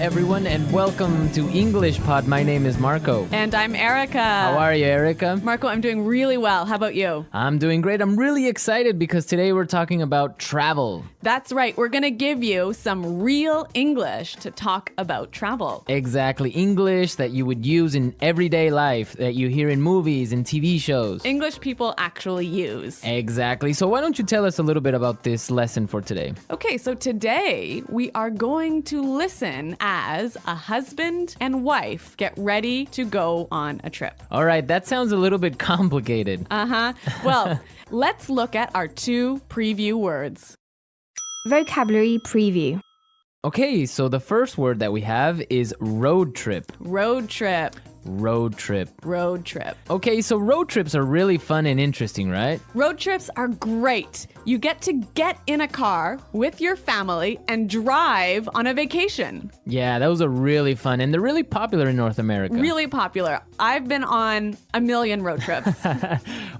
everyone, and welcome to English Pod. My name is Marco. And I'm Erica. How are you, Erica? Marco, I'm doing really well. How about you? I'm doing great. I'm really excited because today we're talking about travel. That's right. We're going to give you some real English to talk about travel. Exactly. English that you would use in everyday life, that you hear in movies and TV shows. English people actually use. Exactly. So why don't you tell us a little bit about this lesson for today? Okay, so today we are going to listen as a husband and wife get ready to go on a trip. All right, that sounds a little bit complicated. Well, let's look at our two preview words. Vocabulary preview. Okay, so the first word that we have is road trip. Road trip. Road trip. Road trip. Okay, so road trips are really fun and interesting, right? Road trips are great. You get to get in a car with your family and drive on a vacation. Yeah, those are really fun, and they're really popular in North America. Really popular. I've been on a million road trips.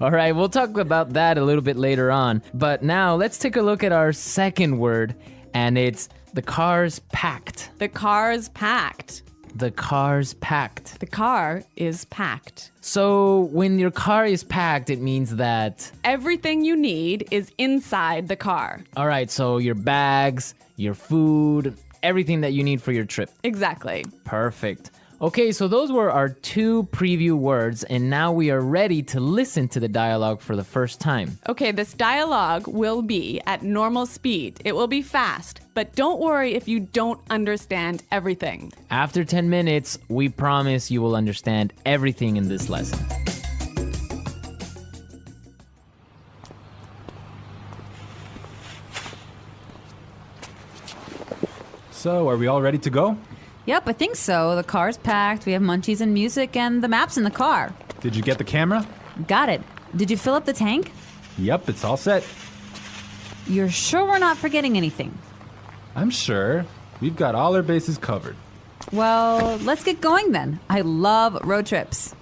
All right, we'll talk about that a little bit later on. But now let's take a look at our second word, and it's the car's packed. The car's packed. The car's packed. The car is packed. So when your car is packed, it means that... everything you need is inside the car. All right, so your bags, your food, everything that you need for your trip. Exactly. Perfect. Okay, so those were our two preview words, and now we are ready to listen to the dialogue for the first time. Okay, this dialogue will be at normal speed. It will be fast, but don't worry if you don't understand everything. After 10 minutes, we promise you will understand everything in this lesson. So, are we all ready to go? Yep, I think so. The car's packed, we have munchies and music, and the map's in the car. Did you get the camera? Got it. Did you fill up the tank? Yep, it's all set. You're sure we're not forgetting anything? I'm sure. We've got all our bases covered. Well, let's get going then. I love road trips.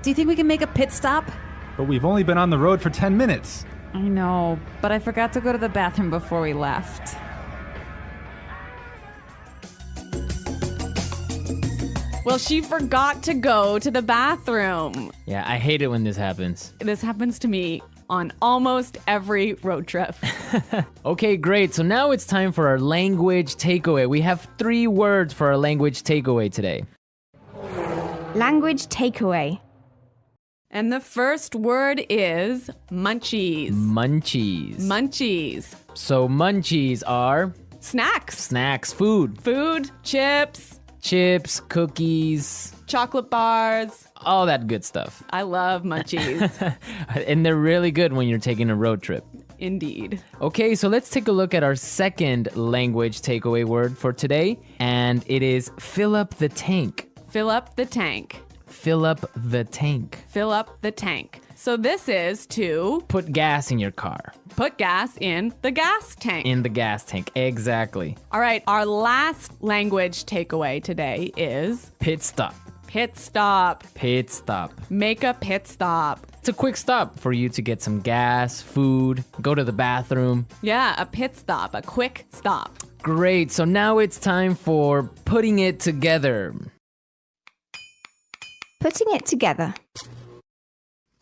Do you think we can make a pit stop? But we've only been on the road for 10 minutes. I know, but I forgot to go to the bathroom before we left. Well, she forgot to go to the bathroom. Yeah, I hate it when this happens. This happens to me on almost every road trip. Okay, great. So now it's time for our language takeaway. We have 3 words for our language takeaway today. Language takeaway. And the first word is munchies. Munchies. Munchies. So munchies are Snacks. snacks, food, Food, chips, chips, cookies, chocolate bars. all that good stuff. I love munchies. And they're really good when you're taking a road trip. Indeed. Okay, so let's take a look at our second language takeaway word for today, and it is fill up the tank. Fill up the tank. Fill up the tank. Fill up the tank. So this is to Put gas in your car. put gas in the gas tank. In the gas tank, exactly. All right, our last language takeaway today is Pit stop. pit stop. Pit stop. Make a pit stop. It's a quick stop for you to get some gas, food, go to the bathroom. Yeah, a pit stop, a quick stop. Great, so now it's time for putting it together. Putting it together.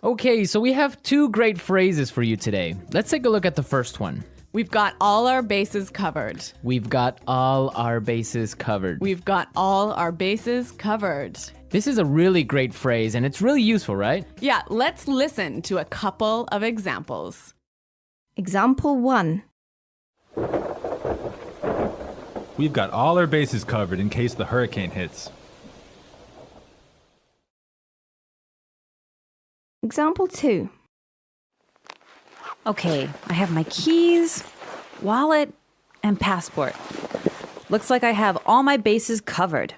Okay, so we have 2 great phrases for you today. Let's take a look at the first one. We've got all our bases covered. We've got all our bases covered. We've got all our bases covered. This is a really great phrase, and it's really useful, right? Yeah, let's listen to a couple of examples. Example 1. We've got all our bases covered in case the hurricane hits. Example 2. Okay, I have my keys, wallet, and passport. Looks like I have all my bases covered.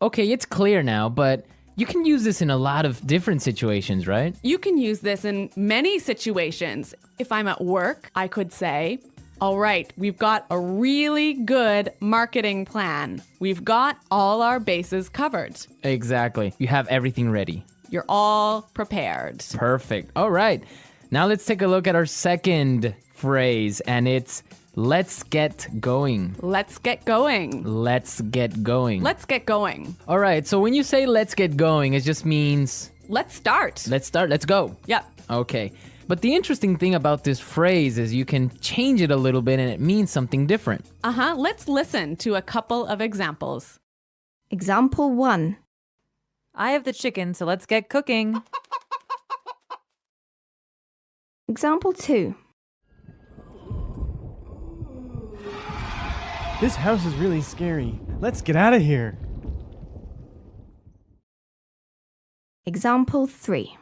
Okay, it's clear now, but you can use this in a lot of different situations, right? You can use this in many situations. If I'm at work, I could say, All right, we've got a really good marketing plan. We've got all our bases covered. Exactly. You have everything ready. You're all prepared. Perfect. All right. Now let's take a look at our second phrase, and it's let's get going. Let's get going. Let's get going. Let's get going. All right. So when you say let's get going, it just means Let's start. let's start. Let's go. Yep. Okay. But the interesting thing about this phrase is you can change it a little bit and it means something different. Let's listen to a couple of examples. Example 1. I have the chicken, so let's get cooking. Example 2. This house is really scary. Let's get out of here. Example 3.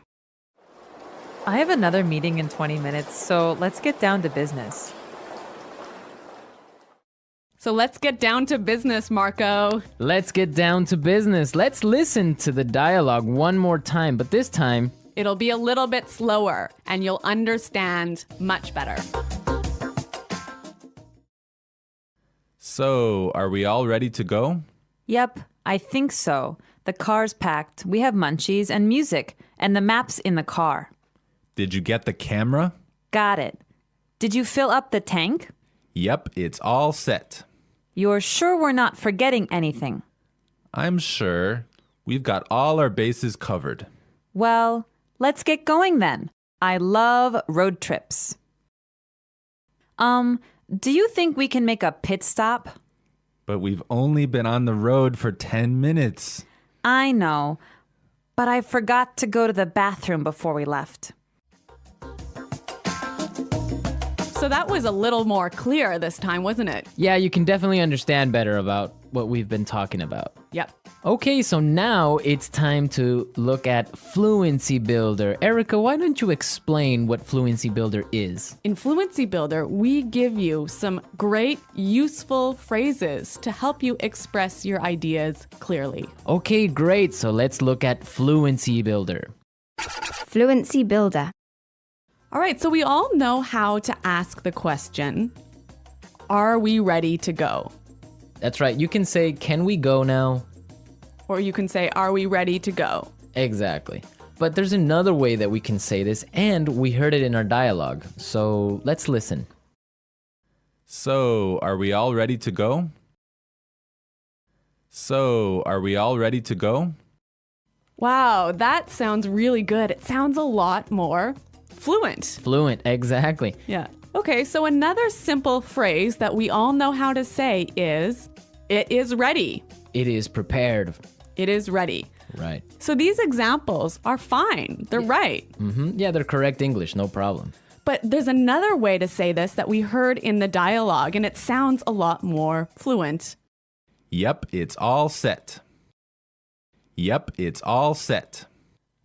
I have another meeting in 20 minutes, so let's get down to business. So let's get down to business, Marco. Let's get down to business. Let's listen to the dialogue one more time, but this time, It'll be a little bit slower and you'll understand much better. So, are we all ready to go? Yep, I think so. The car's packed, we have munchies and music, and the map's in the car. Did you get the camera? Got it. Did you fill up the tank? Yep, it's all set. You're sure we're not forgetting anything? I'm sure. We've got all our bases covered. Well, let's get going then. I love road trips. Do you think we can make a pit stop? But we've only been on the road for 10 minutes. I know, but I forgot to go to the bathroom before we left. So that was a little more clear this time, wasn't it? yeah, you can definitely understand better about what we've been talking about. Yep. Okay, so now it's time to look at Fluency Builder. Erica, why don't you explain what Fluency Builder is? In Fluency Builder, we give you some great, useful phrases to help you express your ideas clearly. Okay, great. So let's look at Fluency Builder. Fluency Builder. All right, so we all know how to ask the question, are we ready to go? That's right. You can say, can we go now? Or you can say, are we ready to go? Exactly. But there's another way that we can say this, and we heard it in our dialogue. So let's listen. So, are we all ready to go? So, are we all ready to go? Wow, that sounds really good. It sounds a lot more fluent. Fluent, exactly. Yeah. Okay, so another simple phrase that we all know how to say is, it is ready. It is prepared. It is ready. Right. So these examples are fine. They're right. Yeah, they're correct English, no problem. But there's another way to say this that we heard in the dialogue, and it sounds a lot more fluent. Yep, it's all set. Yep, it's all set.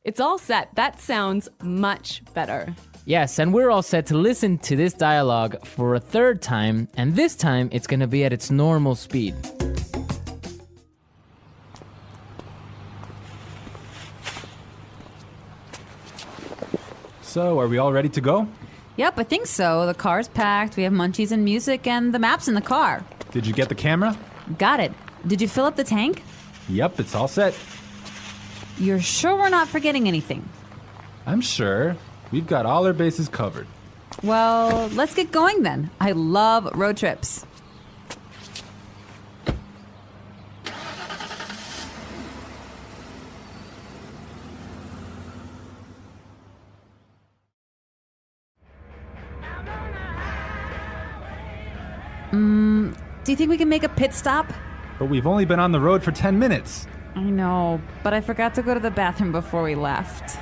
It's all set. That sounds much better. Yes, and we're all set to listen to this dialogue for a third time, and this time it's going to be at its normal speed. So, are we all ready to go? Yep, I think so. The car's packed, we have munchies and music, and the map's in the car. Did you get the camera? Got it. Did you fill up the tank? Yep, it's all set. You're sure we're not forgetting anything? I'm sure. We've got all our bases covered. Well, let's get going then. I love road trips. Do you think we can make a pit stop? But we've only been on the road for 10 minutes. I know, but I forgot to go to the bathroom before we left.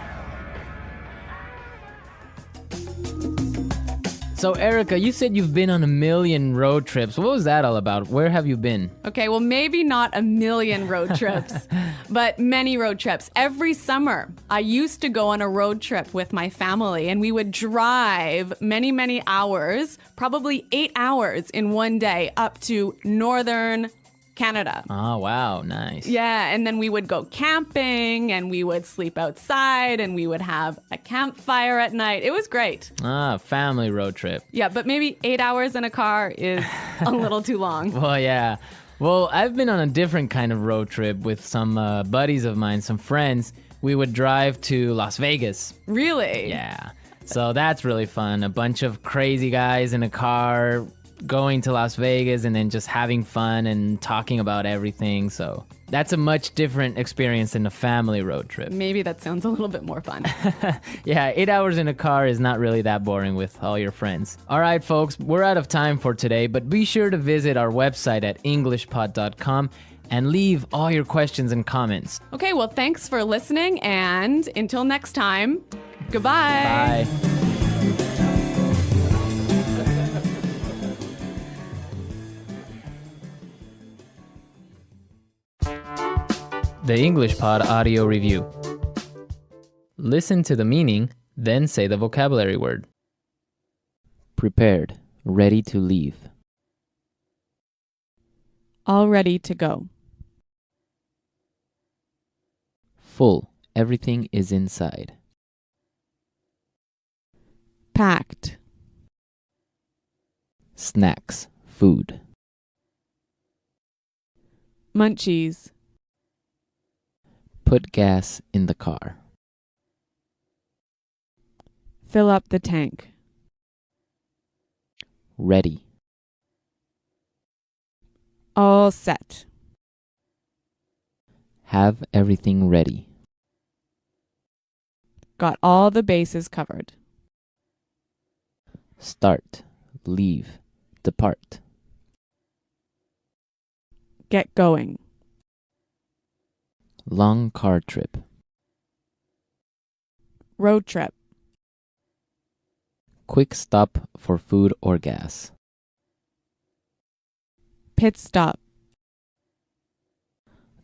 So, Erica, you said you've been on a million road trips. What was that all about? Where have you been? Okay, well, maybe not a million road trips, but many road trips. Every summer, I used to go on a road trip with my family, and we would drive many, many hours, probably 8 hours in one day, up to northern Canada. Oh, wow. Nice. Yeah, and then we would go camping and we would sleep outside and we would have a campfire at night. It was great. Ah, family road trip. Yeah, but maybe 8 hours in a car is a little too long. Well, yeah. Well, I've been on a different kind of road trip with some buddies of mine, some friends. We would drive to Las Vegas. Really? Yeah. So that's really fun. A bunch of crazy guys in a car going to Las Vegas and then just having fun and talking about everything. So that's a much different experience than a family road trip. Maybe that sounds a little bit more fun. Yeah, 8 hours in a car is not really that boring with all your friends. All right, folks, we're out of time for today, but be sure to visit our website at englishpod.com and leave all your questions and comments. Okay, well, thanks for listening, and until next time, goodbye. Bye. The English Pod Audio Review. Listen to the meaning, then say the vocabulary word. Prepared, ready to leave. All ready to go. Full, everything is inside. Packed. Snacks, food. Munchies. Put gas in the car. Fill up the tank. Ready. All set. Have everything ready. Got all the bases covered. Start, leave, depart. Get going. Long car trip. Road trip. Quick stop for food or gas. Pit stop.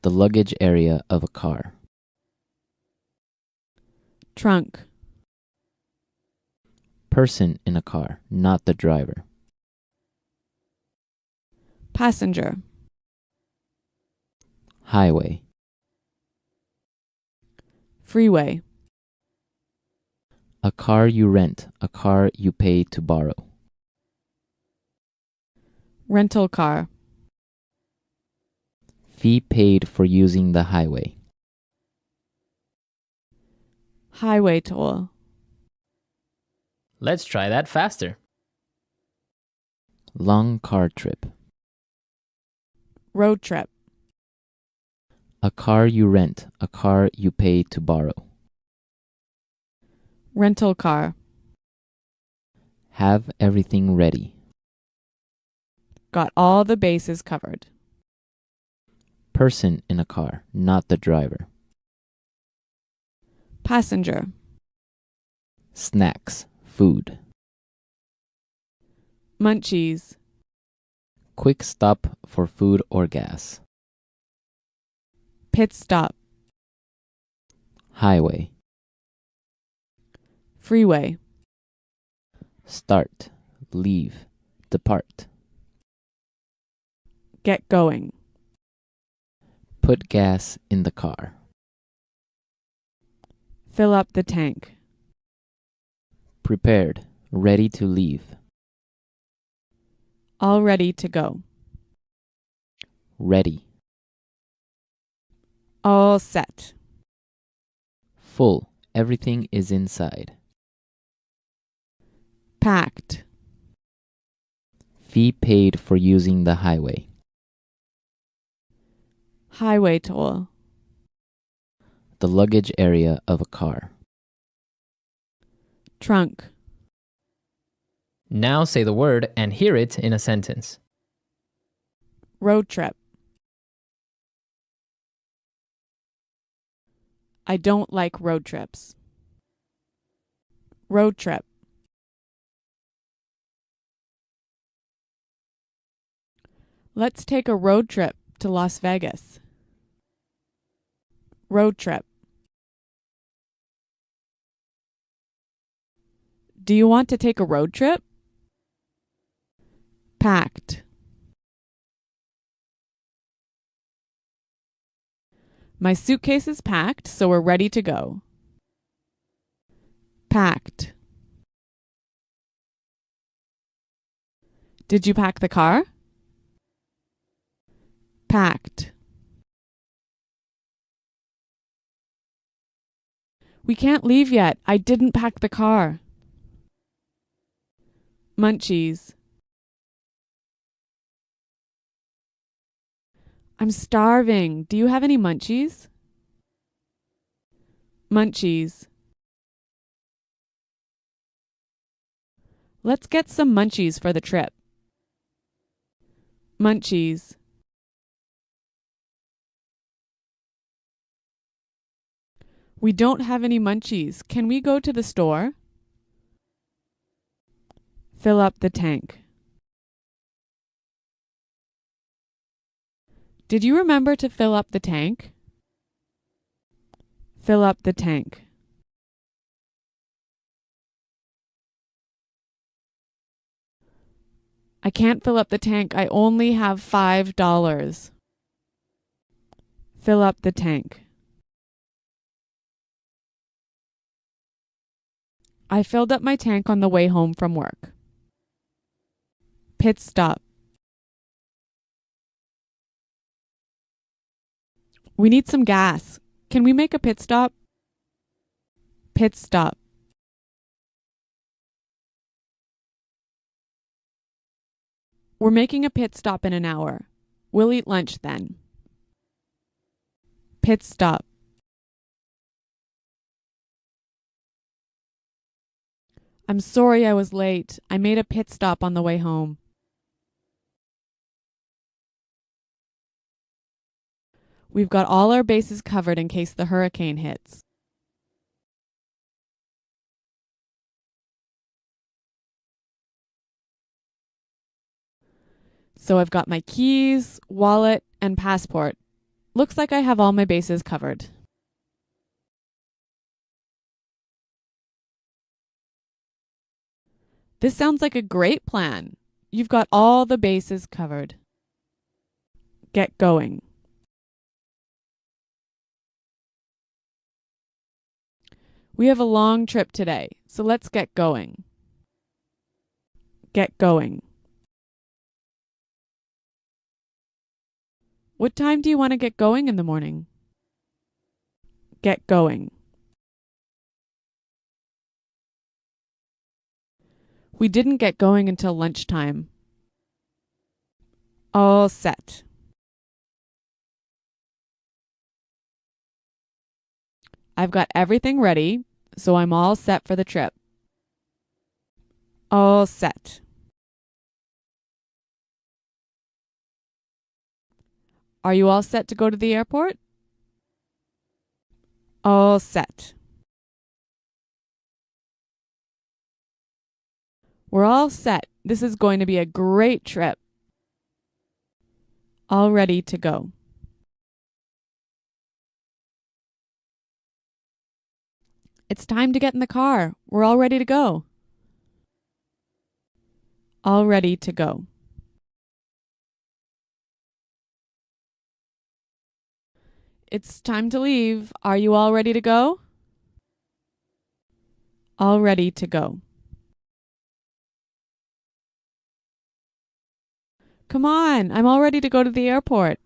The luggage area of a car. Trunk. Person in a car, not the driver. Passenger. Highway. Freeway. A car you rent, a car you pay to borrow. Rental car. Fee paid for using the highway. Highway toll. Let's try that faster. Long car trip. Road trip. A car you rent, a car you pay to borrow. Rental car. Have everything ready. Got all the bases covered. Person in a car, not the driver. Passenger. Snacks, food. Munchies. Quick stop for food or gas. Pit stop. Highway. Freeway. Start, leave, depart. Get going. Put gas in the car. Fill up the tank. Prepared, ready to leave. All ready to go. Ready. All set. Full, everything is inside. Packed. Fee paid for using the highway. Highway toll. The luggage area of a car. Trunk. Now say the word and hear it in a sentence. Road trip. I don't like road trips. Road trip. Let's take a road trip to Las Vegas. Road trip. Do you want to take a road trip? Packed. My suitcase is packed, so we're ready to go. Packed. Did you pack the car? Packed. We can't leave yet. I didn't pack the car. Munchies. I'm starving. Do you have any munchies? Munchies. Let's get some munchies for the trip. Munchies. We don't have any munchies. Can we go to the store? Fill up the tank. Did you remember to fill up the tank? Fill up the tank. I can't fill up the tank. I only have $5. Fill up the tank. I filled up my tank on the way home from work. Pit stop. We need some gas. Can we make a pit stop? Pit stop. We're making a pit stop in an hour. We'll eat lunch then. Pit stop. I'm sorry I was late. I made a pit stop on the way home. We've got all our bases covered in case the hurricane hits. So I've got my keys, wallet, and passport. Looks like I have all my bases covered. This sounds like a great plan. You've got all the bases covered. Get going. We have a long trip today, so let's get going. Get going. What time do you want to get going in the morning? Get going. We didn't get going until lunchtime. All set. I've got everything ready, so I'm all set for the trip. All set. Are you all set to go to the airport? All set. We're all set. This is going to be a great trip. All ready to go. It's time to get in the car. We're all ready to go. All ready to go. It's time to leave. Are you all ready to go? All ready to go. Come on, I'm all ready to go to the airport.